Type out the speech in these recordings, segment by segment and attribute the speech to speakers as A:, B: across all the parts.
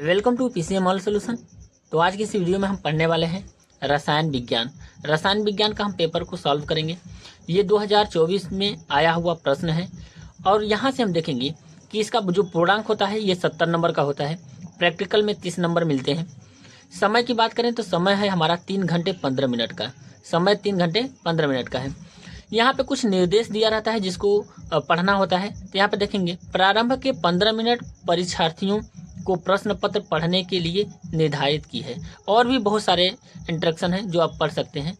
A: Welcome to PCM all solution. तो आज की इस वीडियो में हम पढ़ने वाले हैं रसायन विज्ञान। रसायन विज्ञान का हम पेपर को सॉल्व करेंगे। ये 2024 में आया हुआ प्रश्न है और यहाँ से हम देखेंगे कि इसका जो पूर्णांक होता है ये 70 नंबर का होता है। प्रैक्टिकल में 30 नंबर मिलते हैं। समय की बात करें तो समय है हमारा 3 घंटे 15 मिनट का। समय 3 घंटे 15 मिनट का है। यहाँ पे कुछ निर्देश दिया रहता है जिसको पढ़ना होता है। तो यहाँ पे देखेंगे प्रारंभ के 15 मिनट परीक्षार्थियों को प्रश्न पत्र पढ़ने के लिए निर्धारित की है। और भी बहुत सारे इंस्ट्रक्शन हैं जो आप पढ़ सकते हैं।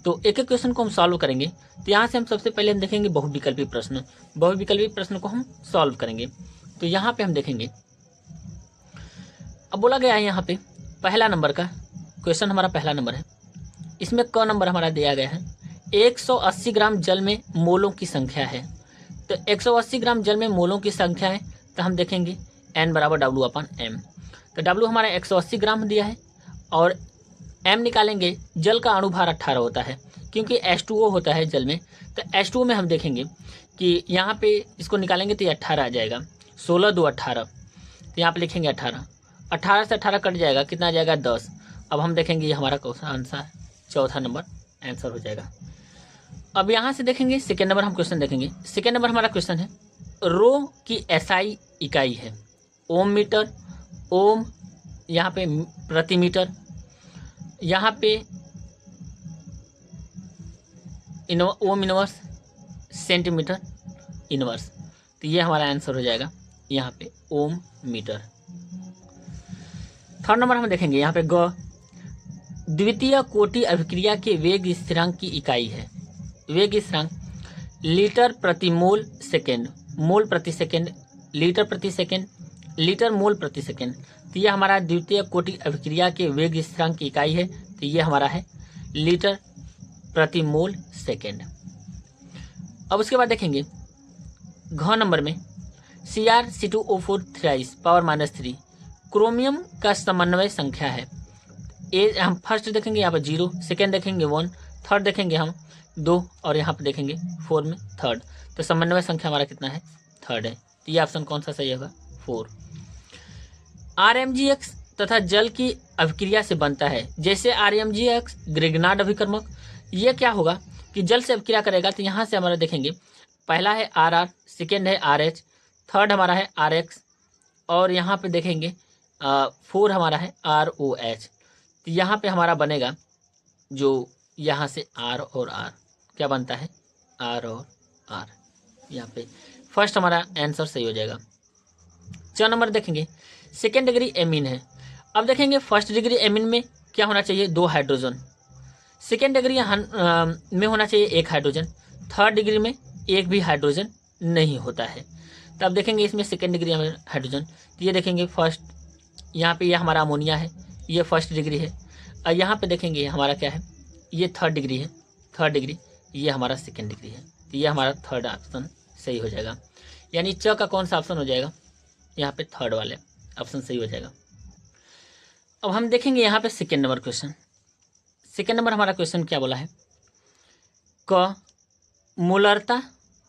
A: तो एक एक क्वेश्चन को हम सॉल्व करेंगे। तो यहाँ से हम सबसे पहले हम देखेंगे बहुविकल्पी प्रश्न। बहुविकल्पी प्रश्न को हम सॉल्व करेंगे। तो यहाँ पे हम देखेंगे, अब बोला गया है यहाँ पे पहला नंबर का क्वेश्चन हमारा पहला नंबर है। इसमें क नंबर हमारा दिया गया है 180 ग्राम जल में मोलों की संख्या है। तो 180 ग्राम जल में मोलों की संख्या है तो हम देखेंगे N बराबर W/M। तो W हमारा 180 ग्राम दिया है और M निकालेंगे। जल का अणुभार 18 होता है क्योंकि H2O होता है जल में। तो H2O में हम देखेंगे कि यहाँ पे इसको निकालेंगे तो ये 18 आ जाएगा। 16 2 18। तो यहाँ पे लिखेंगे 18। 18 से 18 कट जाएगा, कितना आ जाएगा 10। अब हम देखेंगे ये हमारा कौन सा आंसर है, चौथा नंबर आंसर हो जाएगा। अब यहाँ से देखेंगे सेकेंड नंबर हम क्वेश्चन देखेंगे। सेकेंड नंबर हमारा क्वेश्चन है रो की SI इकाई है ओम मीटर। ओम यहाँ पे प्रति मीटर, यहाँ पे ओम इनवर्स सेंटीमीटर इनवर्स। तो ये हमारा आंसर हो जाएगा यहाँ पे ओम मीटर। थर्ड नंबर हम देखेंगे यहाँ पे ग द्वितीय कोटि अभिक्रिया के वेग स्थिरांक की इकाई है। वेग स्थिरांक लीटर प्रति मोल सेकेंड, मोल प्रति सेकेंड, लीटर प्रति सेकेंड, लीटर मोल प्रति सेकेंड। तो ये हमारा द्वितीय कोटि अभिक्रिया के वेग स्थिरांक की इकाई है। तो ये हमारा है लीटर प्रति मोल सेकेंड। अब उसके बाद देखेंगे घ नंबर में Cr(C2O4) थ्राइस पावर -3 क्रोमियम का समन्वय संख्या है। ए हम फर्स्ट देखेंगे यहाँ पर 0, सेकेंड देखेंगे 1, थर्ड देखेंगे हम 2 और यहाँ पर देखेंगे 4 में थर्ड। तो समन्वय संख्या हमारा कितना है, थर्ड है। तो ये ऑप्शन कौन सा सही होगा, 4। RMgX तथा जल की अभिक्रिया से बनता है। जैसे RMgX ग्रिग्नार्ड अभिकर्मक, ये क्या होगा कि जल से अभिक्रिया करेगा। तो यहाँ से हमारा देखेंगे पहला है RR, सेकेंड है RH, थर्ड हमारा है RX और यहाँ पे देखेंगे 4 हमारा है ROH। तो यहाँ पे हमारा बनेगा जो यहाँ से R और R क्या बनता है, R और R। यहाँ पे फर्स्ट हमारा आंसर सही हो जाएगा। 4 नंबर देखेंगे सेकेंड डिग्री एमीन है। अब देखेंगे फर्स्ट डिग्री एमीन में क्या होना चाहिए, 2 हाइड्रोजन। सेकेंड डिग्री में होना चाहिए 1 हाइड्रोजन। थर्ड डिग्री में 1 भी हाइड्रोजन नहीं होता है। तो अब देखेंगे इसमें सेकेंड डिग्री हाइड्रोजन। तो ये देखेंगे फर्स्ट, यहाँ पे ये हमारा अमोनिया है, ये फर्स्ट डिग्री है। और यहाँ पे देखेंगे हमारा क्या है, ये थर्ड डिग्री है, थर्ड डिग्री, ये हमारा सेकेंड डिग्री है। तो ये हमारा थर्ड ऑप्शन सही हो जाएगा। यानी च का कौन सा ऑप्शन हो जाएगा, यहाँ पे थर्ड वाले ऑप्शन सही हो जाएगा। अब हम देखेंगे यहाँ पे second number question. Second number हमारा क्वेश्चन क्या बोला है, क मोलरता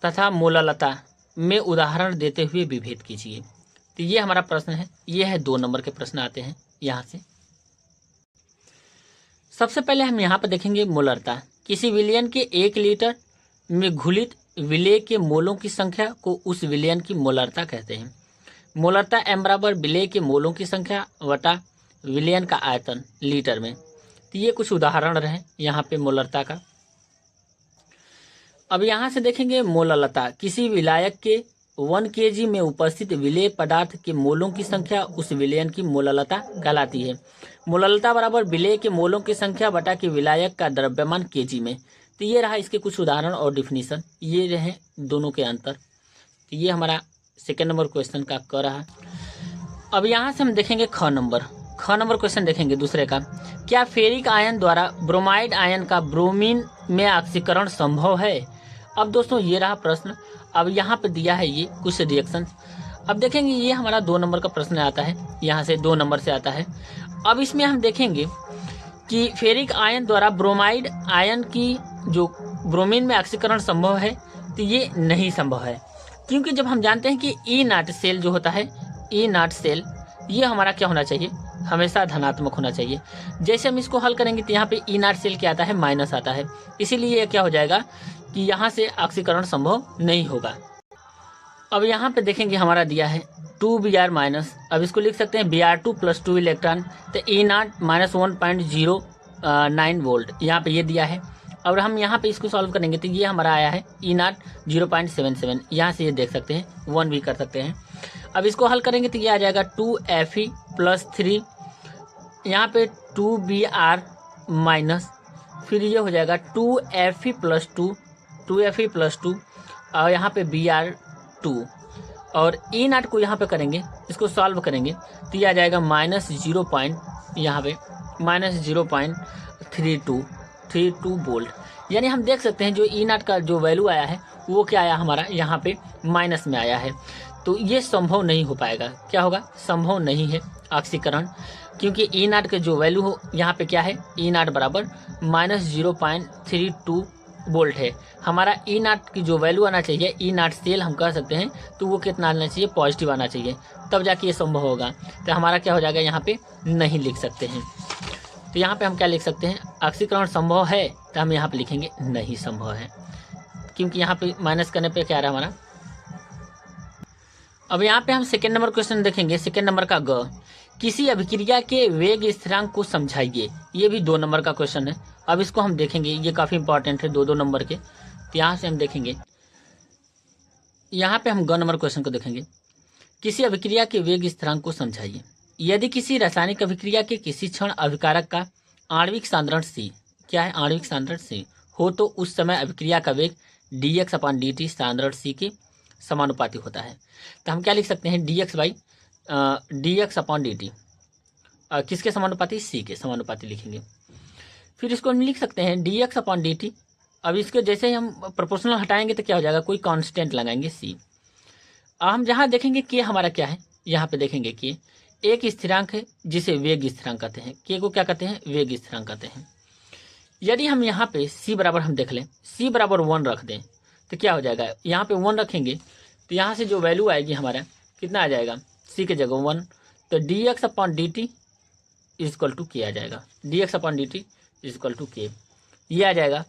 A: तथा मोललता में उदाहरण देते हुए विभेद कीजिए। तो ये हमारा प्रश्न है। ये है 2 नंबर के प्रश्न आते हैं यहाँ से। सबसे पहले हम यहाँ पर देखेंगे मोलरता। किसी विलयन के 1 लीटर में घुलित विलेय के मोलों की संख्या को उस विलयन की मोलरता कहते हैं। मोलरता M बराबर विलेय के मोलों की संख्या वटा विलयन का आयतन लीटर में। तो ये कुछ उदाहरण रहे यहाँ पे मोलरता का। अब यहाँ से देखेंगे मोललता। किसी विलायक के 1 kg में उपस्थित विलेय पदार्थ के मोलों की संख्या उस विलयन की मोललता कहलाती है। मोललता बराबर विलेय के मोलों की संख्या बटा के विलायक का द्रव्यमान kg में। तो ये रहा इसके कुछ उदाहरण और डिफिनीशन, ये रहे दोनों के अंतर। तो ये हमारा सेकेंड नंबर क्वेश्चन का कर रहा। अब यहाँ से हम देखेंगे ख नंबर क्वेश्चन देखेंगे दूसरे का। क्या फेरिक आयन द्वारा ब्रोमाइड आयन का ब्रोमीन में ऑक्सीकरण संभव है। अब दोस्तों ये रहा प्रश्न। अब यहाँ पे दिया है ये कुछ रिएक्शन। अब देखेंगे ये हमारा 2 नंबर का प्रश्न आता है, यहाँ से 2 नंबर से आता है। अब इसमें हम देखेंगे कि फेरिक आयन द्वारा ब्रोमाइड आयन की जो ब्रोमीन में ऑक्सीकरण संभव है, तो ये नहीं संभव है। क्योंकि जब हम जानते हैं कि E0 सेल जो होता है, E0 सेल ये हमारा क्या होना चाहिए, हमेशा धनात्मक होना चाहिए। जैसे हम इसको हल करेंगे तो यहाँ पे E0 सेल क्या आता है, माइनस आता है, इसीलिए ये क्या हो जाएगा कि यहाँ से ऑक्सीकरण संभव नहीं होगा। अब यहाँ पे देखेंगे हमारा दिया है 2Br माइनस, अब इसको लिख सकते हैं Br2 + 2 इलेक्ट्रॉन, तो E0 - 1.09 वोल्ट यहाँ पे ये दिया है। और हम यहाँ पे इसको सॉल्व करेंगे तो ये हमारा आया है E0 0.77, यहाँ से ये देख सकते हैं 1 भी कर सकते हैं। अब इसको हल करेंगे तो ये आ जाएगा 2Fe + 3, यहाँ पे 2Br माइनस, फिर ये हो जाएगा 2Fe + 2 और यहाँ पे Br2, और E0 को यहाँ पे करेंगे, इसको सॉल्व करेंगे तो ये आ जाएगा -0.32 वोल्ट। यानी हम देख सकते हैं जो E0 का जो वैल्यू आया है वो क्या आया हमारा यहाँ पे माइनस में आया है। तो ये संभव नहीं हो पाएगा, क्या होगा, संभव नहीं है ऑक्सीकरण, क्योंकि E0 के जो वैल्यू हो यहाँ पे क्या है, E0 बराबर -0.32 वोल्ट है। हमारा E0 की जो वैल्यू आना चाहिए, E0 सेल हम कह सकते हैं, तो वो कितना आना चाहिए, पॉजिटिव आना चाहिए, तब जाके ये संभव होगा। तो हमारा क्या हो जाएगा, यहाँ पे नहीं लिख सकते हैं। तो यहाँ पे हम क्या लिख सकते हैं, ऑक्सीकरण संभव है, तो हम यहाँ पे लिखेंगे नहीं संभव है, क्योंकि यहाँ पे माइनस करने पे क्या आ रहा है हमारा। अब यहाँ पे हम सेकेंड नंबर क्वेश्चन देखेंगे, सेकेंड नंबर का ग, किसी अभिक्रिया के वेग स्थिरांक को समझाइए। ये भी 2 नंबर का क्वेश्चन है। अब इसको हम देखेंगे, ये काफ़ी इंपॉर्टेंट है, 2 नंबर के। तो यहाँ से हम देखेंगे, यहाँ पे हम ग नंबर क्वेश्चन को देखेंगे, किसी अभिक्रिया के वेग स्थिरांक को समझाइए। यदि किसी रासायनिक अभिक्रिया के किसी क्षण अभिकारक का आणविक सांद्रण C, क्या है, आणविक सांद्रण C हो, तो उस समय अभिक्रिया का वेग dx/dt सांद्रण C के समानुपाती होता है। तो हम क्या लिख सकते हैं, dx/dt किसके समानुपाती, C के समानुपाती लिखेंगे। फिर इसको हम लिख सकते हैं dx/dt। अब इसके जैसे ही हम प्रोपोर्शनल हटाएंगे तो क्या हो जाएगा, कोई कांस्टेंट लगाएंगे C। अब हम जहाँ देखेंगे k हमारा क्या है, यहाँ पे देखेंगे k एक स्थिरांक है जिसे वेग स्थिरांक कहते हैं। k को क्या कहते हैं, वेग स्थिरांक कहते हैं। यदि हम यहाँ पे C बराबर हम देख लें, C बराबर 1 रख दें तो क्या हो जाएगा, यहाँ पे 1 रखेंगे तो यहाँ से जो वैल्यू आएगी हमारा कितना आ जाएगा, C की जगह 1, तो dx/dt = k आ जाएगा, dx/dt = k ये आ जाएगा।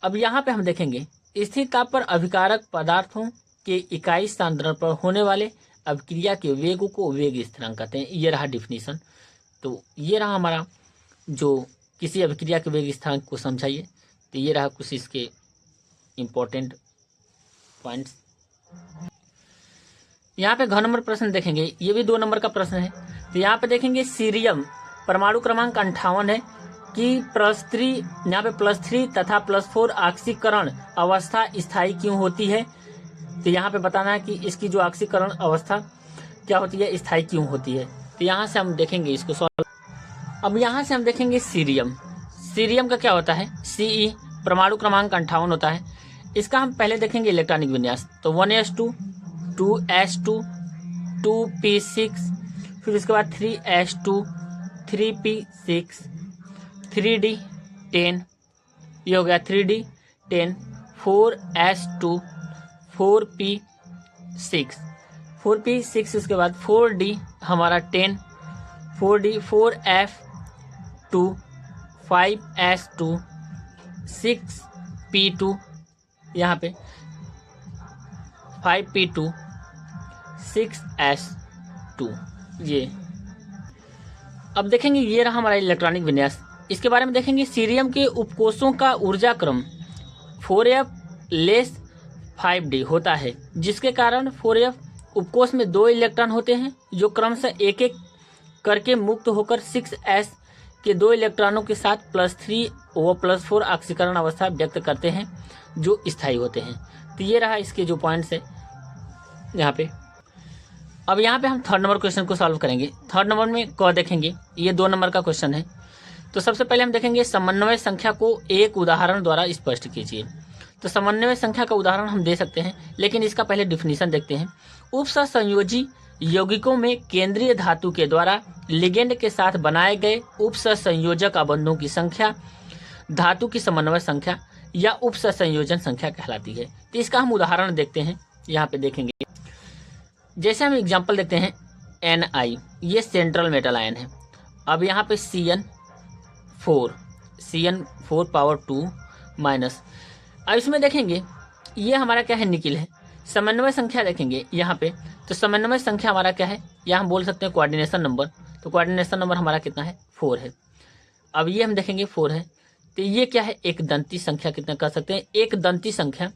A: अब यहाँ पे हम देखेंगे, स्थिर ताप पर अभिकारक पदार्थों के इकाई सांद्रण पर होने वाले अभिक्रिया के वेग को वेग स्थिरांक कहते हैं। ये रहा डिफिनीशन। तो ये रहा हमारा जो किसी अभिक्रिया के वेग स्थिरांक को समझाइए। तो ये रहा कुछ इसके इम्पोर्टेंट पॉइंट्स। यहाँ पे घ नंबर प्रश्न देखेंगे, ये भी 2 नंबर का प्रश्न है। तो यहाँ पे देखेंगे सीरियम परमाणु क्रमांक 58 है कि यहाँ पे +3 तथा +4 ऑक्सीकरण अवस्था स्थायी क्यों होती है। तो यहाँ पे बताना है कि इसकी जो ऑक्सीकरण अवस्था क्या होती है, स्थायी क्यों होती है। तो यहाँ से हम देखेंगे इसको सॉल्व। अब यहाँ से हम देखेंगे सीरियम का क्या होता है, Ce परमाणु क्रमांक 58 होता है। इसका हम पहले देखेंगे इलेक्ट्रॉनिक विन्यास। तो 1s2 2s2 2p6, फिर उसके बाद 3s2 3p6 3d10, ये हो गया 3d10, 4s2 4p6 उसके बाद 4d हमारा 10, 4d 4f2 5s2 6p2, यहाँ पे 5p2 6s2 ये। अब देखेंगे ये रहा हमारा इलेक्ट्रॉनिक विन्यास। इसके बारे में देखेंगे, सीरियम के उपकोषों का ऊर्जा क्रम 4f लेस 5d होता है, जिसके कारण 4f उपकोष में 2 इलेक्ट्रॉन होते हैं जो क्रमशः एक एक करके मुक्त होकर 6s के 2 इलेक्ट्रॉनों के साथ +3 व +4 ऑक्सीकरण अवस्था व्यक्त करते हैं जो स्थायी होते हैं। तो ये रहा इसके जो पॉइंट्स है यहाँ पे। अब यहाँ पे हम 3rd नंबर क्वेश्चन को सॉल्व करेंगे। 3rd नंबर में क देखेंगे, ये 2 नंबर का क्वेश्चन है। तो सबसे पहले हम देखेंगे समन्वय संख्या को एक उदाहरण द्वारा स्पष्ट कीजिए। तो समन्वय संख्या का उदाहरण हम दे सकते हैं, लेकिन इसका पहले डिफिनीशन देखते हैं। उपसंयोजी यौगिकों में केंद्रीय धातु के द्वारा लिगेंड के साथ बनाए गए उपसंयोजक अबंधों की संख्या धातु की समन्वय संख्या या उपसंयोजन संख्या कहलाती है। तो इसका हम उदाहरण देखते हैं। यहाँ पे देखेंगे, जैसे हम एग्जाम्पल देखते हैं, Ni, ये सेंट्रल मेटल आयन है। अब यहाँ पे CN4 पावर 2 माइनस। अब इसमें देखेंगे ये हमारा क्या है, निकिल है। समन्वय संख्या देखेंगे यहाँ पे, तो समन्वय संख्या हमारा क्या है, या हम बोल सकते हैं कोऑर्डिनेशन नंबर। तो कोऑर्डिनेशन नंबर हमारा कितना है, 4 है। अब ये हम देखेंगे 4 है, तो ये क्या है, एक दंती संख्या कितना कर सकते हैं, एक दंती संख्या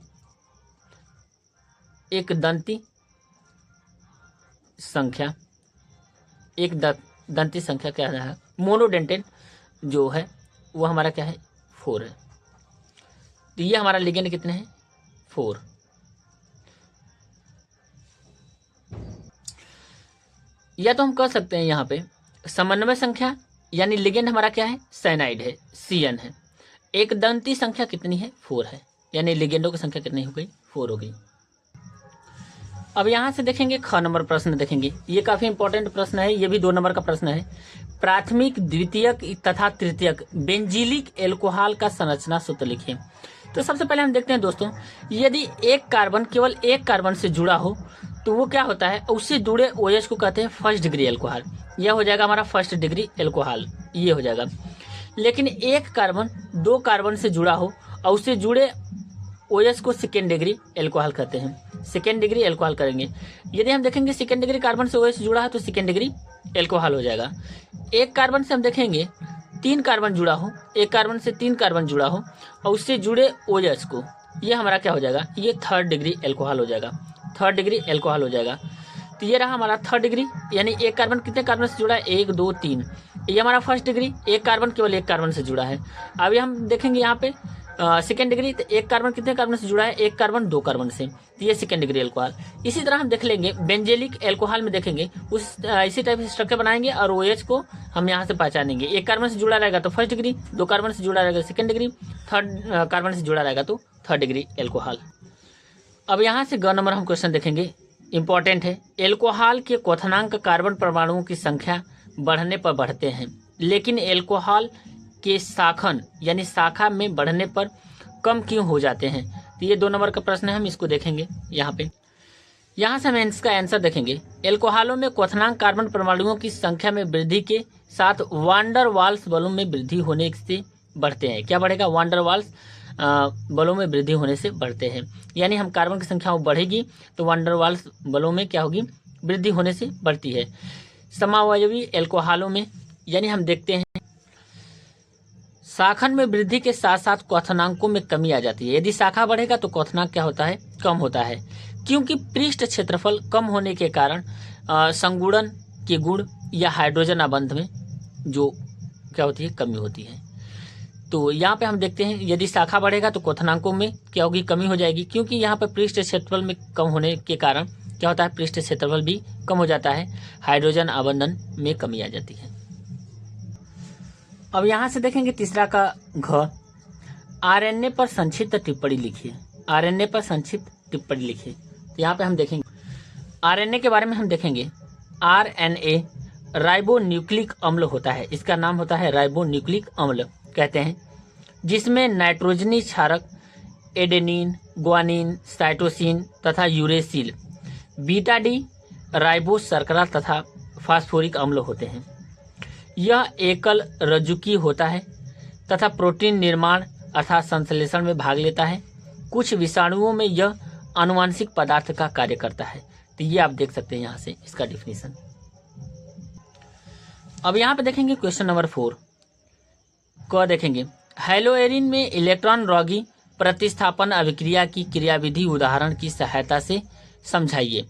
A: क्या है, मोनोडेंटेड जो है वो हमारा क्या है, 4 है। तो ये हमारा लिगेंड कितने हैं, 4। या तो हम कह सकते हैं यहाँ पे समन्वय संख्या यानी लिगेंड हमारा क्या है, साइनाइड है, CN है। एक दंती संख्या कितनी है, 4 है, यानी लिगेंडों की संख्या कितनी हो गई, 4 हो गई। अब यहाँ से देखेंगे ख नंबर प्रश्न देखेंगे, ये काफी इंपॉर्टेंट प्रश्न है, ये भी 2 नंबर का प्रश्न है। प्राथमिक, द्वितीयक तथा तृतीयक बेंजीलिक एल्कोहल का संरचना सूत्र लिखिए। तो सबसे पहले हम देखते हैं दोस्तों, यदि एक कार्बन केवल एक कार्बन से जुड़ा हो तो वो क्या होता है, उससे जुड़े OH को कहते हैं फर्स्ट डिग्री एल्कोहल। यह हो जाएगा हमारा फर्स्ट डिग्री एल्कोहल, ये हो जाएगा। लेकिन एक कार्बन 2 कार्बन से जुड़ा हो और उससे जुड़े OH को सेकेंड डिग्री एल्कोहल कहते हैं, सेकेंड डिग्री एल्कोहल करेंगे। यदि हम देखेंगे सेकेंड डिग्री कार्बन से OH जुड़ा है तो सेकेंड डिग्री एल्कोहल हो जाएगा। एक कार्बन से हम देखेंगे 3 कार्बन जुड़ा हो, एक कार्बन से 3 कार्बन जुड़ा हो और उससे जुड़े OH को, ये हमारा क्या हो जाएगा, ये थर्ड डिग्री एल्कोहल हो जाएगा, थर्ड डिग्री एल्कोहल हो जाएगा। तो ये रहा हमारा थर्ड डिग्री, यानी एक कार्बन कितने कार्बन से जुड़ा है, 1 2 3। ये हमारा फर्स्ट डिग्री, एक कार्बन केवल एक कार्बन से जुड़ा है। अभी हम देखेंगे यहाँ पे सेकेंड डिग्री, तो एक कार्बन कितने कार्बन से जुड़ा है, एक कार्बन 2 कार्बन से, तो ये सेकेंड डिग्री एल्कोहल। इसी तरह हम देख लेंगे बेंजेलिक एल्कोहल में देखेंगे इसी टाइप से स्ट्रक्चर बनाएंगे और OH को हम यहाँ से पहचानेंगे। एक कार्बन से जुड़ा रहेगा तो फर्स्ट डिग्री, 2 कार्बन से जुड़ा रहेगा सेकेंड डिग्री, थर्ड कार्बन से जुड़ा रहेगा तो थर्ड डिग्री एल्कोहल। अब यहाँ से ग नंबर हम क्वेश्चन देखेंगे, इंपॉर्टेंट है। एल्कोहल के क्वथनांक कार्बन परमाणुओं की संख्या बढ़ने पर बढ़ते हैं, लेकिन एल्कोहल के शाखन यानी शाखा में बढ़ने पर कम क्यों हो जाते हैं। तो ये 2 नंबर का प्रश्न है, हम इसको देखेंगे यहाँ पे। यहाँ से हम इसका आंसर देखेंगे। एल्कोहलों में क्वथनांक कार्बन परमाणुओं की संख्या में वृद्धि के साथ वांडर वाल्स बलों में वृद्धि होने से बढ़ते हैं। क्या बढ़ेगा, वांडर वाल्स बलों में वृद्धि होने से बढ़ते हैं, यानी हम कार्बन की संख्या बढ़ेगी तो वांडर वाल्स बलों में क्या होगी, वृद्धि होने से बढ़ती है। समावयवी एल्कोहलों में यानी हम देखते हैं शाखन में वृद्धि के साथ साथ क्वथनांकों में कमी आ जाती है। यदि शाखा बढ़ेगा तो क्वथनांक क्या होता है, कम होता है, क्योंकि पृष्ठ क्षेत्रफल कम होने के कारण संगुणन के गुण या हाइड्रोजन आबंध में जो क्या होती है, कमी होती है। तो यहाँ पे हम देखते हैं यदि शाखा बढ़ेगा तो क्वथनांकों में क्या होगी, कमी हो जाएगी, क्योंकि यहाँ पे पृष्ठ क्षेत्रफल में कम होने के कारण क्या होता है, पृष्ठ क्षेत्रफल भी कम हो जाता है, हाइड्रोजन आबंधन में कमी आ जाती है। अब यहाँ से देखेंगे तीसरा का घ, RNA पर संक्षिप्त टिप्पणी लिखिए। RNA पर संक्षिप्त टिप्पणी लिखिए। तो यहाँ पे हम देखेंगे RNA के बारे में हम देखेंगे। RNA राइबोन्यूक्लिक अम्ल होता है, इसका नाम होता है राइबोन्यूक्लिक अम्ल कहते हैं, जिसमें नाइट्रोजनी क्षारक एडेनिन, ग्वानिन, साइटोसिन तथा यूरेसिल, बीटा डी राइबो शर्करा तथा फास्फोरिक अम्ल होते हैं। यह एकल रज्जुकी होता है तथा प्रोटीन निर्माण अर्थात संश्लेषण में भाग लेता है। कुछ विषाणुओं में यह आनुवांशिक पदार्थ का कार्य करता है। तो ये आप देख सकते हैं यहाँ से इसका डिफिनीशन। अब यहाँ पे देखेंगे क्वेश्चन नंबर 4 को देखेंगे, हेलोएरिन में इलेक्ट्रॉन रोगी प्रतिस्थापन अभिक्रिया की क्रियाविधि उदाहरण की सहायता से समझाइए।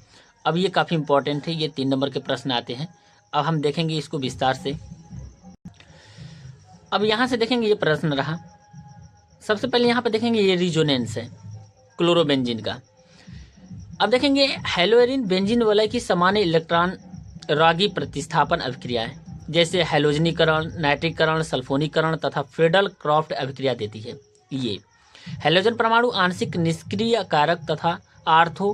A: अब ये काफी इंपॉर्टेंट है, ये 3 नंबर के प्रश्न आते हैं। अब हम देखेंगे इसको विस्तार से। अब यहाँ से देखेंगे ये प्रश्न रहा, सबसे पहले यहाँ पे देखेंगे ये रिजोनेंस है क्लोरोबेंजीन का। अब देखेंगे हेलोएरिन बेंजीन वलय की समान इलेक्ट्रॉन रागी प्रतिस्थापन अभिक्रिया है, जैसे हैलोजनीकरण, नाइट्रीकरण, सल्फोनीकरण तथा फ्रेडल क्रॉफ्ट अभिक्रिया देती है। ये हैलोजन परमाणु आंशिक निष्क्रिय कारक तथा आर्थो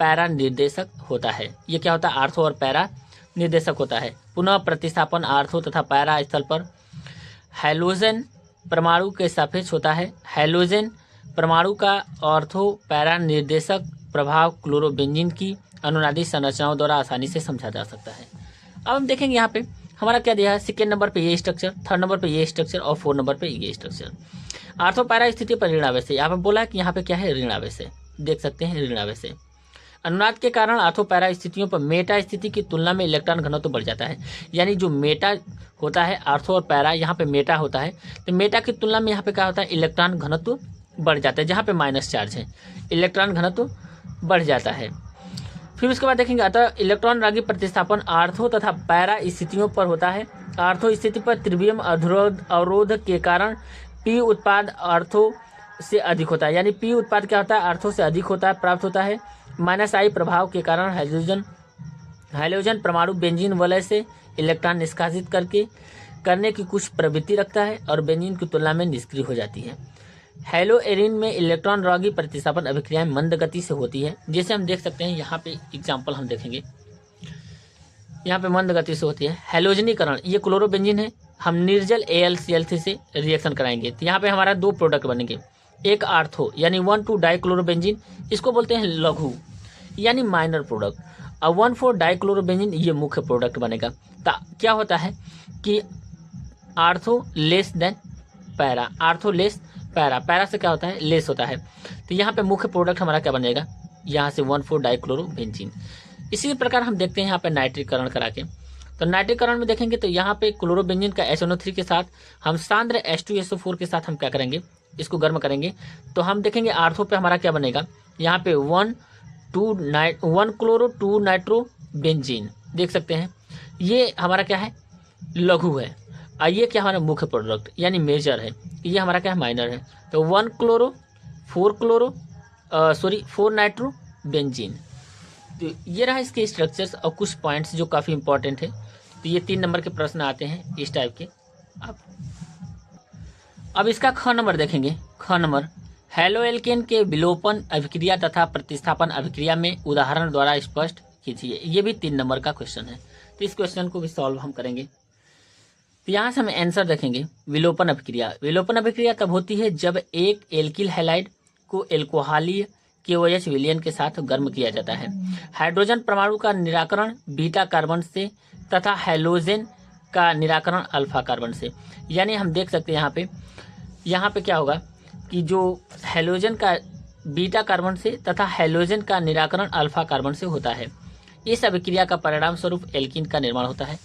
A: पैरा निर्देशक होता है। ये क्या होता है, आर्थो और पैरा निर्देशक होता है। पुनः प्रतिस्थापन आर्थो तथा पैरा स्थल पर हैलोजन परमाणु के सापेक्ष होता है। हैलोजन परमाणु का ऑर्थो पैरा निर्देशक प्रभाव क्लोरोबेंजीन की अनुनादी संरचनाओं द्वारा आसानी से समझा जा सकता है। अब हम देखेंगे यहाँ पे हमारा क्या दिया है, सेकेंड नंबर पे ये स्ट्रक्चर, थर्ड नंबर पे ये स्ट्रक्चर और फोर्थ नंबर पे ये स्ट्रक्चर। आर्थो पैरा स्थिति पर ऋण आवेश है, यहाँ पे बोला है कि यहाँ पे क्या है, ऋण आवेश है, देख सकते हैं ऋण आवेश है। अनुनाद के कारण आर्थो पैरा स्थितियों पर मेटा स्थिति की तुलना में इलेक्ट्रॉन घनत्व बढ़ जाता है, यानी जो मेटा होता है आर्थो और पैरा, यहाँ पे मेटा होता है, तो मेटा की तुलना में यहाँ पे क्या होता है, इलेक्ट्रॉन घनत्व बढ़ जाता है, जहाँ पे माइनस चार्ज है इलेक्ट्रॉन घनत्व बढ़ जाता है। फिर उसके बाद देखेंगे अतः इलेक्ट्रॉन रागी प्रतिस्थापन आर्थो तथा पैरा स्थितियों पर होता है। आर्थो स्थिति पर त्रिवियम अवरोध के कारण पी उत्पाद आर्थो से अधिक होता है, यानी पी उत्पाद क्या होता है, आर्थो से अधिक होता है, प्राप्त होता है। माइनस आई प्रभाव के कारण हाइड्रोजन परमाणु बेंजीन वलय से इलेक्ट्रॉन निष्कासित करने की कुछ प्रवृत्ति रखता है और बेंजीन की तुलना में निष्क्रिय हो जाती है। हेलो एरिन में इलेक्ट्रॉन रागी प्रतिस्थापन अभिक्रियाएं मंद गति से होती है, जैसे हम देख सकते हैं यहाँ पे एग्जाम्पल हम देखेंगे, यहाँ पे मंद गति से होती है। हेलोजनीकरण, ये क्लोरोबेंजीन है, हम निर्जल AlCl3 से रिएक्शन कराएंगे, तो यहाँ पे हमारा दो प्रोडक्ट बनेंगे, एक आर्थो यानी 1,2-डाइक्लोरोबेंजीन, इसको बोलते हैं लघु यानी माइनर प्रोडक्ट, और 1,4-डाइक्लोरोबेंजीन ये मुख्य प्रोडक्ट बनेगा। तो क्या होता है कि ortho less than para, ortho less para, para से क्या होता है, लेस होता है, तो यहाँ पे मुख्य प्रोडक्ट हमारा क्या बनेगा, यहाँ से 1,4-डाइक्लोरोबेंजीन। इसी प्रकार हम देखते हैं यहाँ पे नाइट्रीकरण करा के, तो नाइट्रीकरण में देखेंगे तो यहाँ पे क्लोरोबेंजीन का HNO3 के साथ हम सांद्र H2SO4 के साथ हम क्या करेंगे, इसको गर्म करेंगे, तो हम देखेंगे आर्थो पे हमारा क्या बनेगा, यहाँ पे 1,क्लोरो-2-नाइट्रोबेंजीन, देख सकते हैं ये हमारा क्या है, लघु है, और ये क्या हमारा मुख्य प्रोडक्ट यानी मेजर है, ये हमारा क्या है, माइनर है। तो 4-नाइट्रोबेंजीन। तो ये रहा इसके स्ट्रक्चर्स और कुछ पॉइंट्स जो काफ़ी इंपॉर्टेंट है। तो ये 3 नंबर के प्रश्न आते हैं इस टाइप के। अब इसका ख नंबर देखेंगे, ख नंबर हेलो एल्केन के विलोपन अभिक्रिया तथा प्रतिस्थापन अभिक्रिया में उदाहरण द्वारा स्पष्ट कीजिए। ये भी 3 नंबर का क्वेश्चन है, तो इस क्वेश्चन को भी सॉल्व हम करेंगे। तो यहाँ से हम आंसर देखेंगे, विलोपन अभिक्रिया। विलोपन अभिक्रिया तब होती है जब एक एल्किल हैलाइड को एल्कोहलीय KOH विलयन के साथ गर्म किया जाता है। हाइड्रोजन परमाणु का निराकरण बीटा कार्बन से तथा हैलोजन का निराकरण अल्फा कार्बन से, यानी हम देख सकते हैं यहाँ पे क्या होगा कि जो हैलोजन का बीटा कार्बन से तथा हैलोजन का निराकरण अल्फा कार्बन से होता है। इस अभिक्रिया का परिणाम स्वरूप एल्कीन का निर्माण होता है।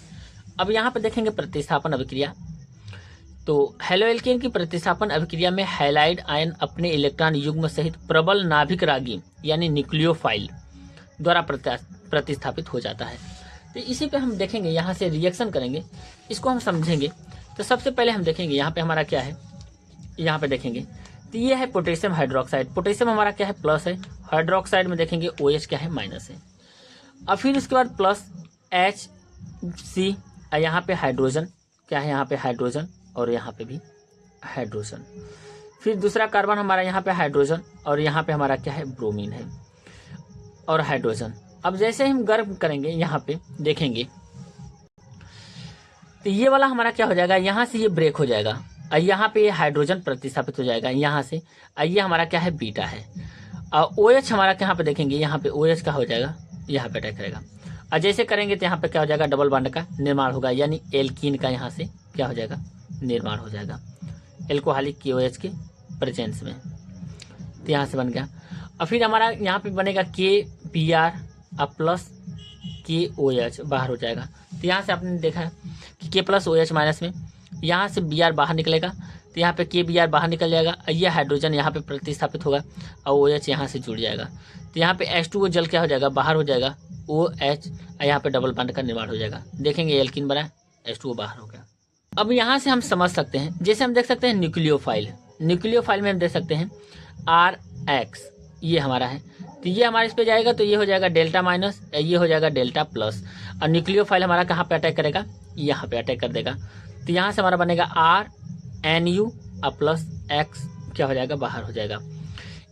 A: अब यहाँ पे देखेंगे प्रतिस्थापन अभिक्रिया। तो हेलो एल्केन की प्रतिस्थापन अभिक्रिया में हैलाइड आयन अपने इलेक्ट्रॉन युग्म सहित प्रबल नाभिक रागी यानी न्यूक्लियोफाइल द्वारा प्रतिस्थापित हो जाता है। तो इसी पे हम देखेंगे, यहाँ से रिएक्शन करेंगे, इसको हम समझेंगे। तो सबसे पहले हम देखेंगे यहाँ पे हमारा क्या है, यहाँ पे देखेंगे तो ये है पोटेशियम हाइड्रोक्साइड। पोटेशियम हमारा क्या है, प्लस है, हाइड्रोक्साइड में देखेंगे OH क्या है, माइनस है। और फिर उसके बाद प्लस HC, यहाँ पे हाइड्रोजन क्या है, यहाँ पे हाइड्रोजन और यहाँ पे भी हाइड्रोजन। फिर दूसरा कार्बन हमारा यहाँ पे हाइड्रोजन और यहाँ पे हमारा क्या है, ब्रोमीन है और हाइड्रोजन। अब जैसे हम गर्म करेंगे यहाँ पे देखेंगे तो ये वाला हमारा क्या हो जाएगा, यहाँ से ये ब्रेक हो जाएगा और यहाँ पे ये हाइड्रोजन प्रतिस्थापित हो जाएगा यहाँ से, और ये हमारा क्या है, बीटा है। और OH हमारा यहाँ पे देखेंगे, यहाँ पे OH का हो जाएगा, यहाँ पे अटैक करेगा। और जैसे करेंगे तो यहाँ पे क्या हो जाएगा, डबल बॉन्ड का निर्माण होगा, यानी एल्कीन का यहाँ से क्या हो जाएगा, निर्माण हो जाएगा एल्कोहलिक KOH के प्रेजेंस में। तो यहाँ से बन गया। और फिर हमारा यहाँ पे बनेगा KBr और प्लस KOH बाहर हो जाएगा। तो यहाँ से आपने देखा है कि K प्लस OH माइनस में यहाँ से Br बाहर निकलेगा, तो यहाँ पे KBr बाहर निकल जाएगा, ये हाइड्रोजन यहाँ पे प्रतिस्थापित होगा और OH यहाँ से जुड़ जाएगा। तो यहाँ पे H2O जल क्या हो जाएगा, बाहर हो जाएगा, OH, यहाँ पे डबल बॉन्ड का निर्माण हो जाएगा। देखेंगे एल्कीन बना, H2O बाहर हो गया। अब यहाँ से हम समझ सकते हैं, जैसे हम देख सकते हैं न्यूक्लियोफाइल, न्यूक्लियोफाइल में हम देख सकते हैं RH, ये हमारा है, तो ये हमारे इस पे जाएगा, तो ये हो जाएगा डेल्टा माइनस, ये हो जाएगा डेल्टा प्लस। और न्यूक्लियोफाइल हमारा कहाँ पे अटैक करेगा, यहाँ पे अटैक कर देगा। तो यहाँ से हमारा बनेगा RNU और प्लस X क्या हो जाएगा, बाहर हो जाएगा।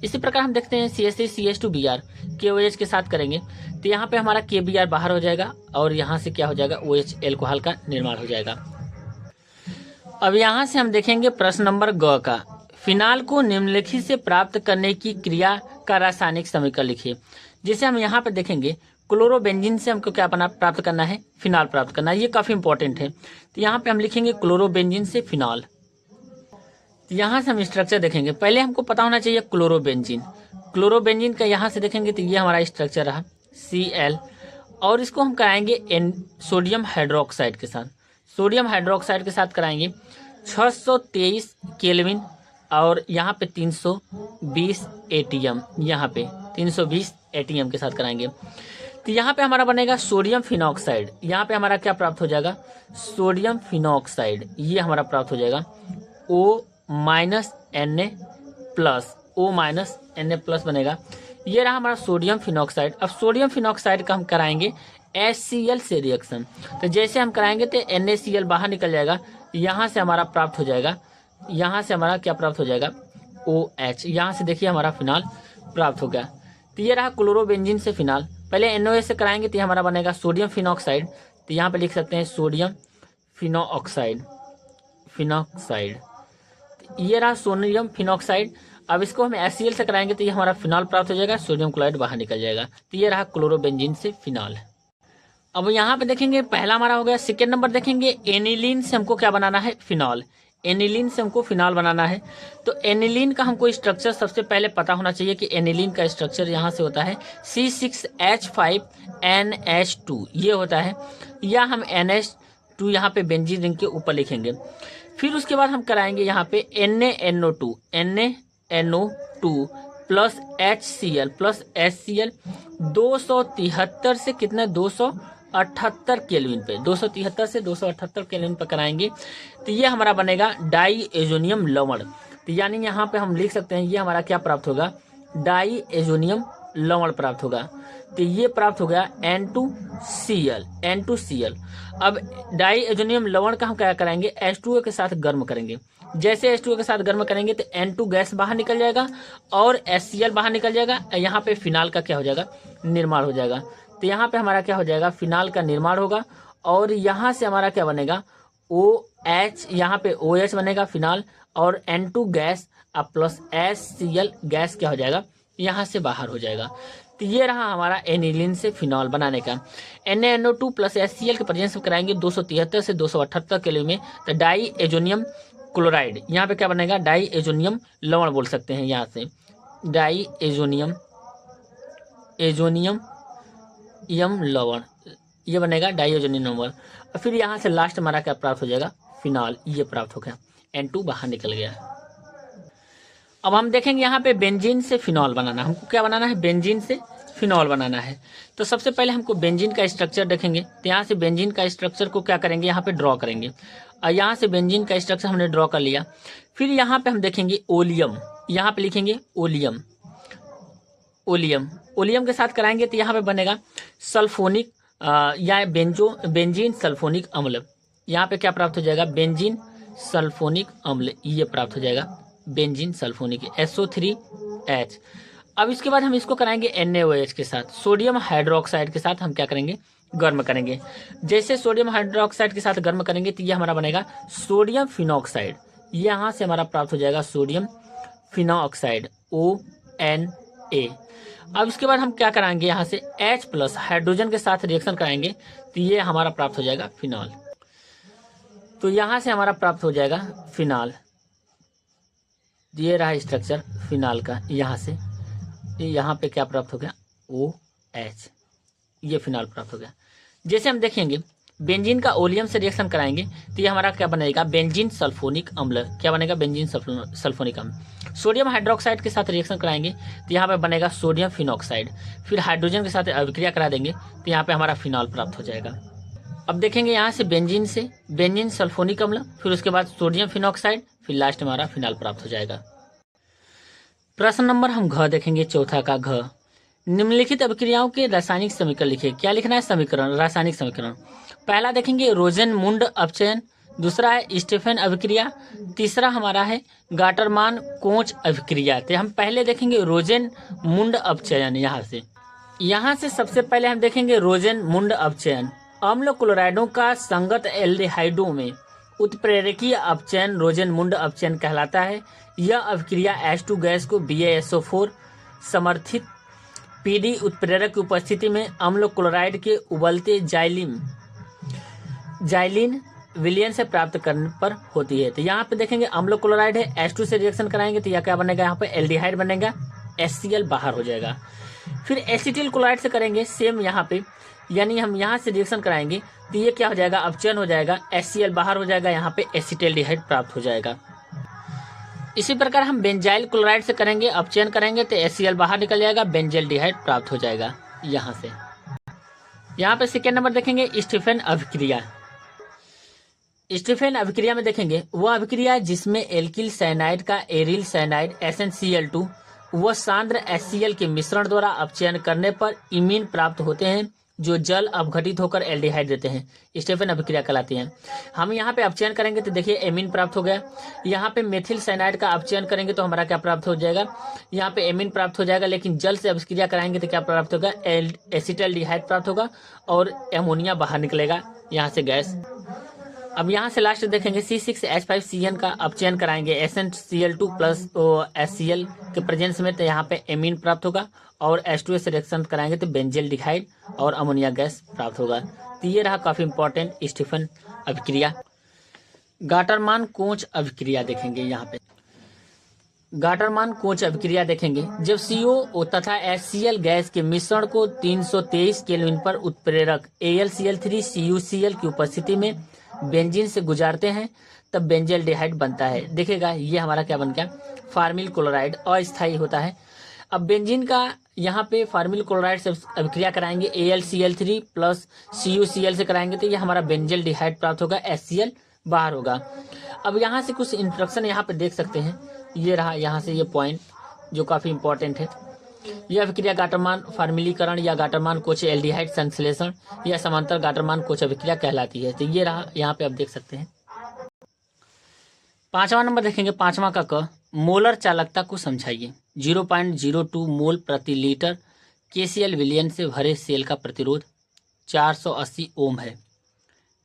A: इसी प्रकार हम देखते हैं CH3CH2Br KOH के साथ करेंगे, तो यहाँ पे हमारा KBr बाहर हो जाएगा और यहाँ से क्या हो जाएगा, OH एल्कोहल का निर्माण हो जाएगा। अब यहाँ से हम देखेंगे प्रश्न नंबर ग का, फिनाल को निम्नलिखित से प्राप्त करने की क्रिया का रासायनिक समीकरण लिखिए। जैसे हम यहाँ पे देखेंगे क्लोरोबेंजीन से हमको क्या बना प्राप्त करना है, फिनॉल प्राप्त करना है। ये काफ़ी इंपॉर्टेंट है। तो यहाँ पे हम लिखेंगे क्लोरोबेंजीन से फिनॉल। तो यहाँ से हम स्ट्रक्चर देखेंगे। पहले हमको पता होना चाहिए क्लोरोबेंजीन। क्लोरोबेंजीन का यहाँ से देखेंगे तो ये हमारा स्ट्रक्चर रहा Cl, और इसको हम कराएंगे सोडियम हाइड्रोक्साइड के साथ। सोडियम हाइड्रोक्साइड के साथ कराएंगे 623 केल्विन, और यहाँ पे 320 एटीएम, यहाँ पे 320 एटीएम के साथ कराएंगे। तो यहाँ पे हमारा बनेगा सोडियम फिनॉक्साइड। यहाँ पे हमारा क्या प्राप्त हो जाएगा, सोडियम फिनॉक्साइड। ये हमारा प्राप्त हो जाएगा O minus Na plus, O minus Na plus बनेगा। ये रहा हमारा सोडियम फिनॉक्साइड। अब सोडियम फिनॉक्साइड का हम कराएंगे HCl से रिएक्शन। तो जैसे हम कराएंगे तो NaCl बाहर निकल जाएगा, यहाँ से हमारा प्राप्त हो जाएगा, यहाँ से हमारा क्या प्राप्त हो जाएगा, OH। यहाँ से देखिए हमारा फिनॉल प्राप्त हो गया। तो ये रहा क्लोरोबेंजीन से फिनॉल। पहले NaOH से कराएंगे तो हमारा बनेगा सोडियम फिनॉक्साइड। तो यहाँ पे लिख सकते हैं सोडियम फिनॉक्साइड। ये रहा सोडियम फिनॉक्साइड। अब इसको हम HCl से कराएंगे तो ये हमारा फिनॉल प्राप्त हो जाएगा, सोडियम क्लोराइड बाहर निकल जाएगा। तो ये रहा क्लोरोबेंजीन से फिनॉल। अब यहाँ पे देखेंगे पहला हमारा हो गया। सेकेंड नंबर देखेंगे एनिलीन से हमको क्या बनाना है, फिनॉल। एनिलीन से हमको फिनॉल बनाना है। तो एनिलीन का हमको स्ट्रक्चर सबसे पहले पता होना चाहिए कि एनिलीन का स्ट्रक्चर यहाँ से होता है C6H5NH2, ये होता है, या हम NH2 यहाँ पे बेंजीन रिंग के ऊपर लिखेंगे। फिर उसके बाद हम कराएंगे यहाँ पे NaNO2 प्लस HCl 273 से कितना, 278 केल्विन पे, 273 से 278 केल्विन पर कराएंगे। तो ये हमारा बनेगा डाई एजोनियम लवण। तो यानी यहाँ पे हम लिख सकते हैं ये हमारा क्या प्राप्त होगा, डाई एजोनियम लवण प्राप्त होगा। तो ये प्राप्त हो गया N2Cl। अब डाई एजोनियम लवण का हम क्या करेंगे, H2O के साथ गर्म करेंगे। जैसे H2O के साथ गर्म करेंगे तो N2 गैस बाहर निकल जाएगा और HCl बाहर निकल जाएगा। यहाँ पे फिनाल का क्या हो जाएगा, निर्माण हो जाएगा। तो यहाँ पे हमारा क्या हो जाएगा, फिनाल का निर्माण होगा। और यहाँ से हमारा क्या बनेगा, OH, यहाँ पे OH बनेगा फिनाल, और N2 गैस अब प्लस HCl गैस क्या हो जाएगा, यहाँ से बाहर हो जाएगा। तो ये रहा हमारा एनिलीन से फिनॉल बनाने का। NaNO2 प्लस HCl के प्रेजेंस में कराएंगे 273 से 278 केल्विन में। तो डाई एजोनियम क्लोराइड, यहाँ पे क्या बनेगा, डाई एजोनियम लवण बोल सकते हैं, यहाँ से डाई एजोनियम लवण, ये बनेगा डाई एजोनियम लवण। और फिर यहाँ से लास्ट हमारा क्या प्राप्त हो जाएगा, फिनॉल, ये प्राप्त हो गया, N2 बाहर निकल गया। अब हम देखेंगे यहाँ पे बेंजीन से फिनॉल बनाना। हमको क्या बनाना है, बेंजीन से फिनॉल बनाना है। तो सबसे पहले हमको बेंजीन का स्ट्रक्चर देखेंगे। तो यहाँ से बेंजीन का स्ट्रक्चर को क्या करेंगे, यहाँ पे ड्रॉ करेंगे। और यहाँ से बेंजीन का स्ट्रक्चर हमने ड्रॉ कर लिया। फिर यहाँ पे हम देखेंगे ओलियम, यहाँ पे लिखेंगे ओलियम के साथ कराएंगे तो यहाँ पे बनेगा सल्फोनिक या बेंजीन सल्फोनिक अम्ल। यहाँ पे क्या प्राप्त हो जाएगा, बेंजीन सल्फोनिक अम्ल, ये प्राप्त हो जाएगा बेंजीन सल्फोनिक SO3H। अब इसके बाद हम इसको कराएंगे NaOH के साथ, सोडियम हाइड्रोक्साइड के साथ हम क्या करेंगे, गर्म करेंगे। जैसे सोडियम हाइड्रोक्साइड के साथ गर्म करेंगे तो ये हमारा बनेगा सोडियम फिनॉक्साइड। यहाँ से हमारा प्राप्त हो जाएगा सोडियम फिनॉक्साइड ONA। अब इसके बाद हम क्या कराएंगे, यहाँ से H प्लस हाइड्रोजन के साथ रिएक्शन कराएंगे तो ये हमारा प्राप्त हो जाएगा फिनॉल। तो यहाँ से हमारा प्राप्त हो जाएगा फिनॉल। ये रहा स्ट्रक्चर फिनाल का। यहाँ से यहाँ पे क्या प्राप्त हो गया, OH, ये फिनाल प्राप्त हो गया। जैसे हम देखेंगे बेंजीन का ओलियम से रिएक्शन कराएंगे तो ये हमारा क्या बनेगा, बेंजीन सल्फोनिक अम्ल। क्या बनेगा, बेंजीन सल्फोनिक अम्ल। सोडियम हाइड्रोक्साइड के साथ रिएक्शन कराएंगे तो यहाँ पे बनेगा सोडियम फिनॉक्साइड। फिर हाइड्रोजन के साथ अभिक्रिया करा देंगे तो यहाँ पे हमारा फिनॉल प्राप्त हो जाएगा। अब देखेंगे यहाँ से बेंजीन सल्फोनिक अम्ल, फिर उसके बाद सोडियम फिनॉक्साइड, फिर लास्ट में हमारा फिनाल प्राप्त हो जाएगा। प्रश्न नंबर हम घ देखेंगे, चौथा का घ। निम्नलिखित अभिक्रियाओं के रासायनिक समीकरण लिखिए। क्या लिखना है, समीकरण, रासायनिक समीकरण। पहला देखेंगे रोजेन-मुंड अपचयन, दूसरा है स्टेफन अभिक्रिया, तीसरा हमारा है गाटरमान कोच अभिक्रिया। तो हम पहले देखेंगे रोजेन-मुंड अपचयन। यहाँ से सबसे पहले हम देखेंगे रोजेन-मुंड अपचयन। अम्ल क्लोराइडों का संगत एल्डिहाइडों में उत्प्रेरकीय अपचयन रोजेन-मुंड अपचयन कहलाता है। यह अभिक्रिया H2 गैस को BaSO4 समर्थित पीडी उत्प्रेरक की उपस्थिति में अम्ल क्लोराइड के उबलते जाइलिन विलयन से प्राप्त करने पर होती है। तो यहाँ पे देखेंगे अम्ल क्लोराइड है, H2 से रिएक्शन कराएंगे तो यह क्या बनेगा, यहाँ पे एल्डिहाइड बनेगा, HCl बाहर हो जाएगा। फिर एसिटिल क्लोराइड से करेंगे सेम यहाँ पे, यानी हम यहाँ से रिएक्शन कराएंगे तो ये क्या हो जाएगा, अपचयन हो जाएगा, HCl बाहर हो जाएगा, यहाँ पे एसिटल्डिहाइड प्राप्त हो जाएगा। इसी प्रकार हम बेंजाइल क्लोराइड से करेंगे, अपचयन करेंगे तो HCl बाहर निकल जाएगा, बेंजल्डिहाइड प्राप्त हो जाएगा यहाँ से। यहाँ पे सेकेंड नंबर देखेंगे स्टीफन अभिक्रिया। स्टीफन अभिक्रिया में देखेंगे वह अभिक्रिया जिसमें एल्किल साइनाइड का एरिल साइनाइड SnCl2 व सांद्र HCl के मिश्रण द्वारा अपचयन करने पर इमीन प्राप्त होते हैं जो जल अपघटित होकर एल्डिहाइड देते हैं, स्टीफन अभिक्रिया कहलाती है। हम यहाँ पे अपचयन करेंगे तो देखिए एमीन प्राप्त हो गया। यहाँ पे मेथिल साइनाइड का अपचयन करेंगे तो हमारा क्या प्राप्त हो जाएगा, यहाँ पे एमीन प्राप्त हो जाएगा, लेकिन जल से अभिक्रिया कराएंगे तो क्या प्राप्त होगा, एसिटल्डिहाइड प्राप्त होगा और एमोनिया बाहर निकलेगा यहाँ से गैस। अब यहाँ से लास्ट देखेंगे C6H5CN का अपचयन कराएंगे SnCl2 प्लस HCl के प्रेजेंस में, तो यहाँ पे एमीन प्राप्त होगा और H2S से रिएक्शन कराएंगे तो बेंजल्डिहाइड और अमोनिया गैस प्राप्त होगा। तो ये रहा काफी इंपॉर्टेंट स्टीफन अभिक्रिया। गाटरमान कोंच अभिक्रिया देखेंगे। यहाँ पे गाटरमान कोंच अभिक्रिया देखेंगे जब CO तथा HCl गैस के मिश्रण को 323 केल्विन पर उत्प्रेरक AlCl3 CuCl की उपस्थिति में बेंजीन से गुजारते हैं तब बेंजल्डिहाइड बनता है। देखिएगा ये हमारा क्या बन गया, फार्मिल क्लोराइड अस्थायी होता है। अब बेंजीन का यहाँ पे फार्मिल क्लोराइड से अभिक्रिया कराएंगे AlCl3 प्लस CuCl से कराएंगे तो ये हमारा बेंजल्डिहाइड प्राप्त होगा, HCl बाहर होगा। अब यहाँ से कुछ इंस्ट्रक्शन यहाँ पे देख सकते हैं, ये रहा यहाँ से ये पॉइंट जो काफी इंपॉर्टेंट है। यह अभिक्रिया गाटरमान फार्मिलीकरण या गाटरमान कोच एल्डिहाइड संश्लेषण या समांतर गाटरमान कोच अभिक्रिया कहलाती है। तो ये रहा यहाँ पे आप देख सकते हैं। पांचवा नंबर देखेंगे, पांचवा का क, मोलर चालकता को समझाइए। 0.02 मोल प्रति लीटर KCl विलयन से भरे सेल का प्रतिरोध 480 ओम है।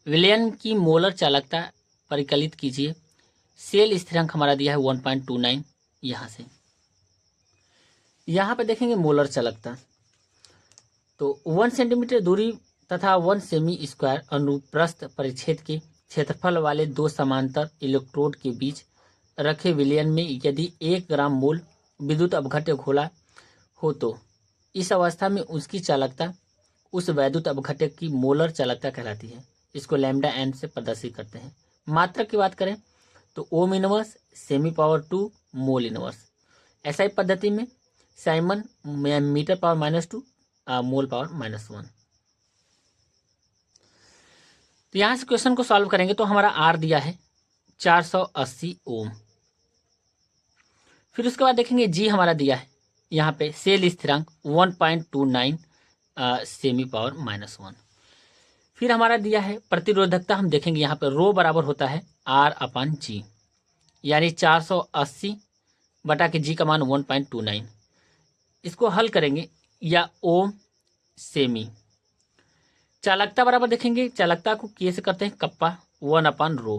A: विलयन की मोलर चालकता परिकलित कीजिए। सेल स्थिरांक हमारा दिया है 1.29। यहाँ से यहाँ पे देखेंगे मोलर चालकता, तो 1 सेंटीमीटर दूरी तथा 1 सेमी स्क्वायर अनुप्रस्थ परिच्छेद के क्षेत्रफल वाले दो समांतर इलेक्ट्रोड के बीच रखे विलयन में यदि 1 ग्राम मोल विद्युत अपघट्य घोला हो तो इस अवस्था में उसकी चालकता उस वैद्युत अपघट्य की मोलर चालकता कहलाती है। इसको लैम्डा n से प्रदर्शित करते हैं। मात्रक की बात करें तो ohm inverse semi power 2 mole inverse. SI पद्धति में साइमन मीटर पावर -2 मोल पावर -1। तो यहाँ से क्वेश्चन को सॉल्व करेंगे तो हमारा R दिया है 480 ओम। फिर उसके बाद देखेंगे G हमारा दिया है यहाँ पे सेल स्थिरांक 1.29 सेमी पावर -1। फिर हमारा दिया है प्रतिरोधकता, हम देखेंगे यहाँ पे रो बराबर होता है R/G, यानी 480 बटा के G का मान 1.29। इसको हल करेंगे या ओम सेमी। चालकता बराबर देखेंगे, चालकता को K से करते हैं कप्पा 1/रो।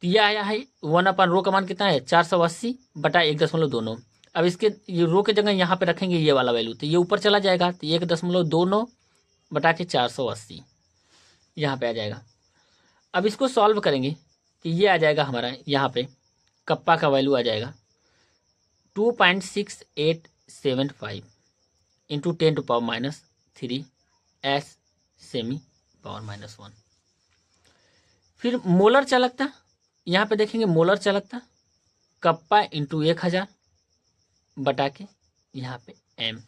A: तो यह आया है 1/रो का मान कितना है 480 बटा 1.29। अब इसके ये रो के जगह यहाँ पे रखेंगे ये वाला वैल्यू, तो ये ऊपर चला जाएगा तो 1.29 बटा के 480 यहाँ पे आ जाएगा। अब इसको सॉल्व करेंगे तो ये आ जाएगा हमारा यहाँ पे कप्पा का वैल्यू आ जाएगा 2.6875 इंटू 10⁻³ S सेमी पावर -1। फिर मोलर चालकता यहाँ पे देखेंगे, मोलर चालकता कप्पा इंटू 1000 बटा के यहाँ पे M।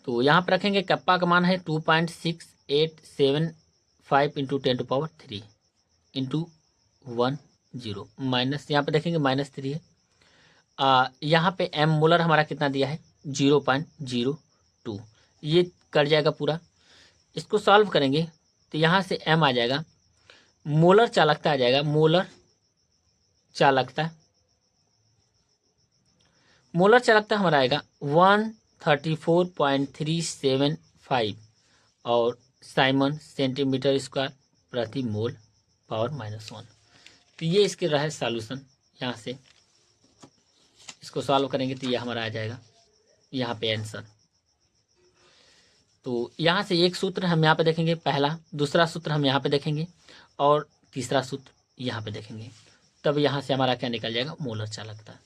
A: तो यहाँ पे रखेंगे कप्पा का मान है 2.6875 इंटू 10⁻³ इंटू 10 माइनस, यहाँ पे देखेंगे -3 है। यहाँ पे M मोलर हमारा कितना दिया है 0.02। ये कट जाएगा पूरा। इसको सॉल्व करेंगे तो यहाँ से M आ जाएगा, मोलर चालकता आ जाएगा, मोलर चालकता हमारा आएगा 134.375 और साइमन सेंटीमीटर स्क्वायर प्रति मोल पावर -1। तो ये इसके रहे सॉल्यूशन। यहाँ से इसको सॉल्व करेंगे तो ये हमारा आ जाएगा यहाँ पे आंसर। तो यहाँ से एक सूत्र हम यहाँ पे देखेंगे पहला, दूसरा सूत्र हम यहाँ पे देखेंगे और तीसरा सूत्र यहाँ पे देखेंगे, तब यहाँ से हमारा क्या निकल जाएगा, मोलर चालकता।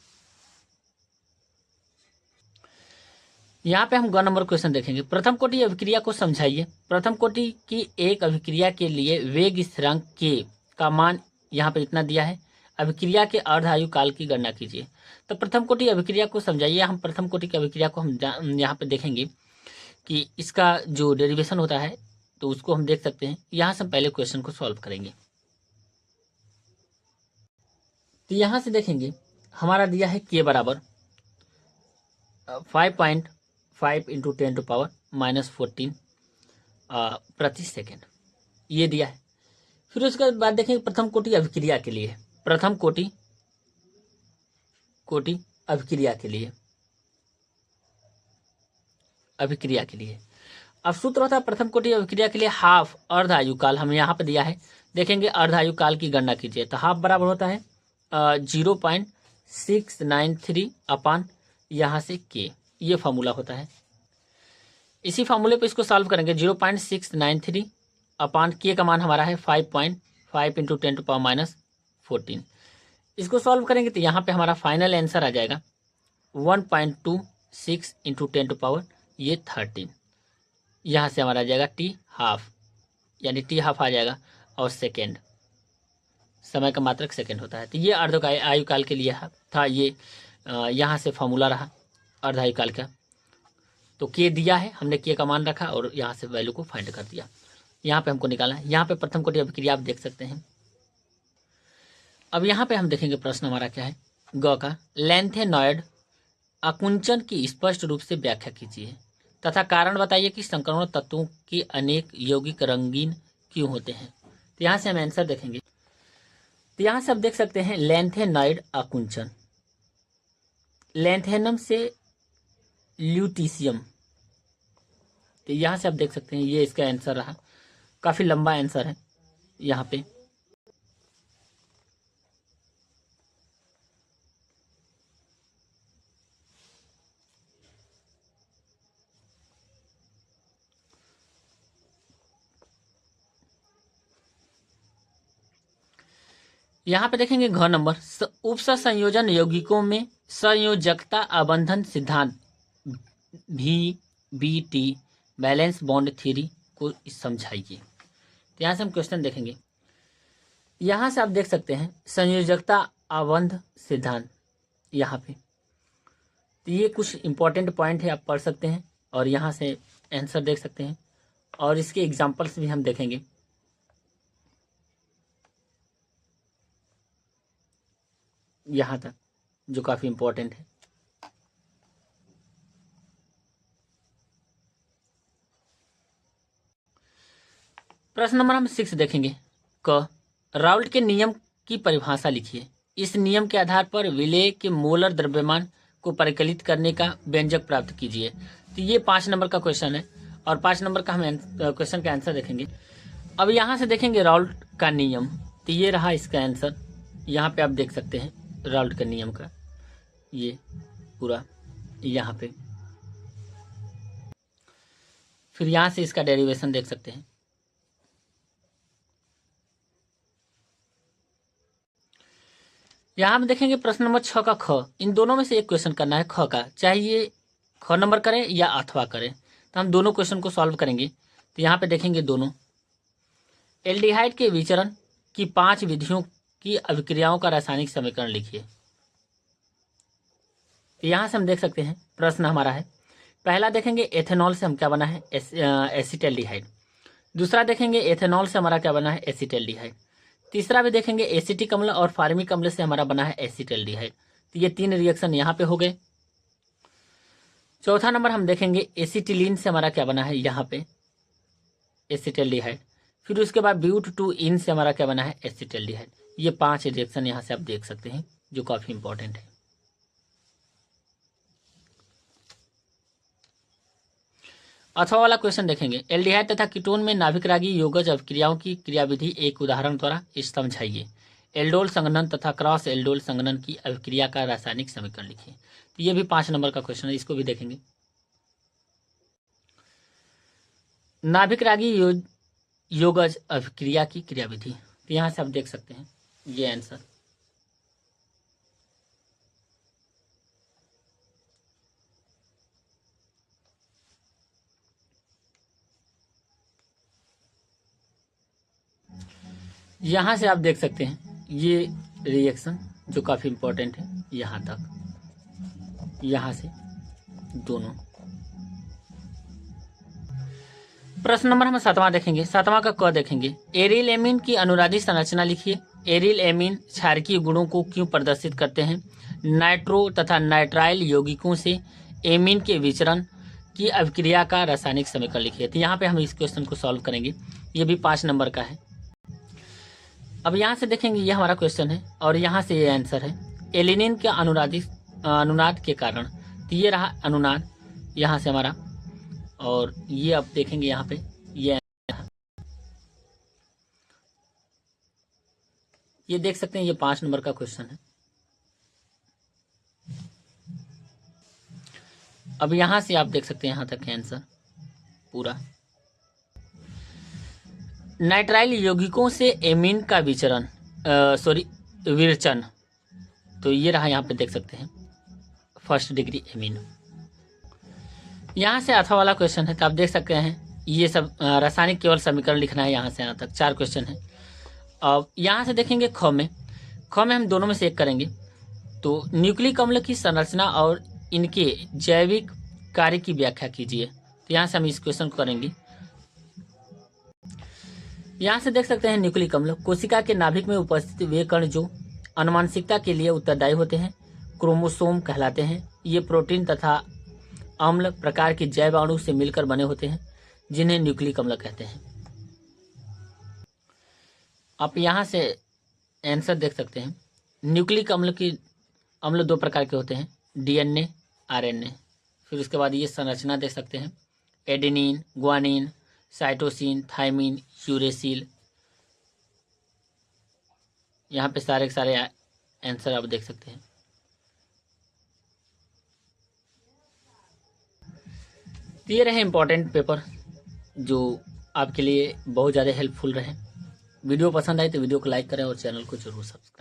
A: यहाँ पे हम ग नंबर क्वेश्चन देखेंगे। प्रथम कोटि अभिक्रिया को समझाइए। प्रथम कोटि की एक अभिक्रिया के लिए वेग स्थिरांक के का मान यहाँ पे इतना दिया है, अभिक्रिया के अर्ध आयु काल की गणना कीजिए। तो प्रथम कोटि अभिक्रिया को समझाइए। हम प्रथम कोटि की अभिक्रिया को हम यहाँ पे देखेंगे कि इसका जो डेरिवेशन होता है तो उसको हम देख सकते हैं। यहाँ से हम पहले क्वेश्चन को सॉल्व करेंगे। तो यहाँ से देखेंगे हमारा दिया है के बराबर 5.5 इंटू 10⁻⁻14 प्रति सेकेंड, ये दिया है। फिर उसके बाद देखेंगे प्रथम कोटि अभिक्रिया के लिए, प्रथम कोटि अभिक्रिया के लिए अब सूत्र होता है प्रथम कोटि अभिक्रिया के लिए हाफ अर्ध आयु काल, हमें यहाँ पे दिया है। देखेंगे अर्ध आयु काल की गणना कीजिए। तो हाफ बराबर होता है 0.693 अपान यहाँ से के, ये फार्मूला होता है। इसी फार्मूले पे इसको सॉल्व करेंगे। 0.693 अपान के का मान हमारा है 5.5 इंटू 10⁻⁻14। इसको सॉल्व करेंगे तो यहाँ पे हमारा फाइनल आंसर आ जाएगा 1.26 इंटू 10⁻13। यहाँ से हमारा आ जाएगा टी हाफ, यानी टी हाफ आ जाएगा और सेकेंड, समय का मात्रक सेकेंड होता है। तो ये अर्ध आयु काल के लिए था। ये यहाँ से फॉर्मूला रहा अर्ध आयु काल का। तो के दिया है, हमने के का मान रखा और यहाँ से वैल्यू को फाइंड कर दिया। यहाँ पे हमको निकालना है। यहाँ पे प्रथम कोटि अभिक्रिया आप देख सकते हैं। अब यहाँ पे हम देखेंगे प्रश्न हमारा क्या है, ग का लैंथेनॉइड आकुंचन की स्पष्ट रूप से व्याख्या कीजिए तथा कारण बताइए कि संक्रमण तत्वों के अनेक यौगिक रंगीन क्यों होते हैं। तो यहाँ से हम आंसर देखेंगे। तो यहाँ से आप देख सकते हैं लैंथेनॉइड आकुंचन, लैंथेनम से ल्यूटीशियम। तो यहाँ से आप देख सकते हैं ये इसका आंसर रहा। काफ़ी लंबा आंसर है यहाँ पे। यहाँ पे देखेंगे घ नंबर उपसंयोजन यौगिकों में संयोजकता आबंधन सिद्धांत VBT बैलेंस बॉन्ड थ्योरी को समझाइए। तो यहाँ से हम क्वेश्चन देखेंगे। यहाँ से आप देख सकते हैं संयोजकता आबंध सिद्धांत यहाँ पे। तो ये कुछ इंपॉर्टेंट पॉइंट है, आप पढ़ सकते हैं और यहाँ से आंसर देख सकते हैं और इसके एग्जाम्पल्स भी हम देखेंगे। यहाँ तक जो काफ़ी इंपॉर्टेंट है। प्रश्न नंबर हम 6 देखेंगे। क राउल्ट के नियम की परिभाषा लिखिए। इस नियम के आधार पर विलेय के मोलर द्रव्यमान को परिकलित करने का व्यंजक प्राप्त कीजिए। तो ये 5 नंबर का क्वेश्चन है और 5 नंबर का हम क्वेश्चन का आंसर देखेंगे। अब यहाँ से देखेंगे राउल्ट का नियम, तो ये रहा इसका आंसर। यहाँ पे आप देख सकते हैं राउल्ट के नियम का ये पूरा यहाँ पे। फिर यहाँ से इसका डेरिवेशन देख सकते हैं। यहाँ हम देखेंगे प्रश्न नंबर 6 का ख। इन दोनों में से एक क्वेश्चन करना है ख का, चाहे ये ख नंबर करें या अथवा करें। तो हम दोनों क्वेश्चन को सॉल्व करेंगे। तो यहाँ पे देखेंगे दोनों एल्डिहाइड के विचरण की 5 विधियों की अभिक्रियाओं का रासायनिक समीकरण लिखिए। तो यहाँ से हम देख सकते हैं प्रश्न हमारा है, पहला देखेंगे एथेनॉल से हम क्या बना है, एसिटल्डिहाइड। दूसरा देखेंगे एथेनॉल से हमारा क्या बना है, एसिटल्डिहाइड। तीसरा भी देखेंगे एसिटिक अम्ल और फार्मिक अम्ल से हमारा बना है एसिटल्डिहाइड। तो ये 3 रिएक्शन यहाँ पे हो गए। चौथा नंबर हम देखेंगे एसिटिलीन से हमारा क्या बना है, यहाँ पे एसिटल्डिहाइड। फिर उसके बाद ब्यूट टू इन से हमारा क्या बना है, एसिटल्डिहाइड। ये 5 रिएक्शन यहाँ से आप देख सकते हैं जो काफ़ी इंपॉर्टेंट है। अथवा वाला क्वेश्चन देखेंगे, एल्डिहाइड तथा कीटोन में नाभिकरागी योगज अभिक्रियाओं की क्रियाविधि एक उदाहरण द्वारा समझाइए। एल्डोल संघनन तथा क्रॉस एल्डोल संघनन की अभिक्रिया का रासायनिक समीकरण लिखिए। तो ये भी 5 नंबर का क्वेश्चन है, इसको भी देखेंगे। नाभिक रागी योगज अभिक्रिया की क्रियाविधि। तो यहाँ से आप देख सकते हैं ये आंसर। यहाँ से आप देख सकते हैं ये रिएक्शन जो काफ़ी इम्पोर्टेंट है, यहाँ तक, यहाँ से दोनों। प्रश्न नंबर हम 7वां देखेंगे। 7वां का क देखेंगे। एरिल एमीन की अनुराधी संरचना लिखिए। एरिल एमीन क्षारकीय गुणों को क्यों प्रदर्शित करते हैं? नाइट्रो तथा नाइट्राइल यौगिकों से एमीन के विचरण की अभिक्रिया का रासायनिक समीकरण लिखिए। तो यहाँ पे हम इस क्वेश्चन को सॉल्व करेंगे। ये भी 5 नंबर का है। अब यहाँ से देखेंगे ये हमारा क्वेश्चन है और यहाँ से ये आंसर है। एलिनिन के अनुनाद के कारण। तो ये रहा अनुनाद यहाँ से हमारा, और ये अब देखेंगे यहाँ पे ये देख सकते हैं ये 5 नंबर का क्वेश्चन है। अब यहाँ से आप देख सकते हैं यहाँ तक है आंसर पूरा। नाइट्राइल यौगिकों से एमीन का विरचन। तो ये रहा, यहाँ पे देख सकते हैं फर्स्ट डिग्री एमीन। यहाँ से अथवा वाला क्वेश्चन है। तो आप देख सकते हैं ये सब रासायनिक केवल समीकरण लिखना है। यहाँ से यहाँ तक 4 क्वेश्चन है। अब यहाँ से देखेंगे ख में हम दोनों में से एक करेंगे। तो न्यूक्लिक अम्ल की संरचना और इनके जैविक कार्य की व्याख्या कीजिए। तो यहाँ से हम इस क्वेश्चन को करेंगे। यहाँ से देख सकते हैं न्यूक्लिक अम्ल कोशिका के नाभिक में उपस्थित वे कण जो अनुवांशिकता के लिए उत्तरदायी होते हैं, क्रोमोसोम कहलाते हैं। ये प्रोटीन तथा अम्ल प्रकार के जैव अणु से मिलकर बने होते हैं, जिन्हें न्यूक्लिक अम्ल कहते हैं। आप यहाँ से आंसर देख सकते हैं। न्यूक्लिक अम्ल 2 प्रकार के होते हैं, डीएनए, आरएनए। फिर उसके बाद ये संरचना देख सकते हैं, adenine, guanine, cytosine, thymine, uracil. यहाँ पे सारे के सारे आंसर आप देख सकते हैं। ये रहे इम्पोर्टेंट पेपर जो आपके लिए बहुत ज़्यादा हेल्पफुल रहे। वीडियो पसंद आए तो वीडियो को लाइक करें और चैनल को जरूर सब्सक्राइब